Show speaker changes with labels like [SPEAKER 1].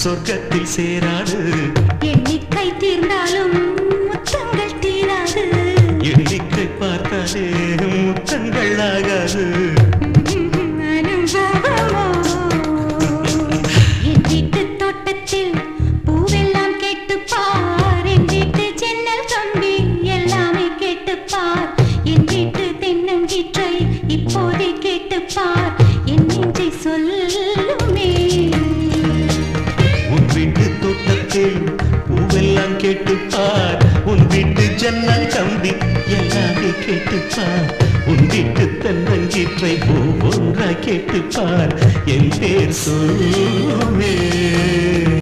[SPEAKER 1] சொர்க்கத்தில் சேராது.
[SPEAKER 2] எண்ணிக்கை தீர்ந்தாலும் முத்தங்கள் தீராது.
[SPEAKER 1] எண்ணிக்கை பார்த்தாலே முத்தங்கள் ஆகாது.
[SPEAKER 2] என் வீட்டு தோட்டத்தில் பூவெல்லாம் கேட்டுப்பார். என் வீட்டு ஜன்னல் கம்பி எல்லாமே கேட்டுப்பார். என் வீட்டு தென்னங்கீற்றை இப்போதே கேட்டுப்பார். என் நெஞ்சை சொல்லுமே.
[SPEAKER 1] உன் வீட்டு தோட்டத்தில் பூவெல்லாம் கேட்டுப்பார். உன் வீட்டு ஜன்னல் கம்பி எல்லாமே கேட்டுப்பார். உன் வீட்டு தென்னங்கீற்றை ஒவ்வொன்றாய் கேட்டுப்பார். என் பேர் சொல்லுமே.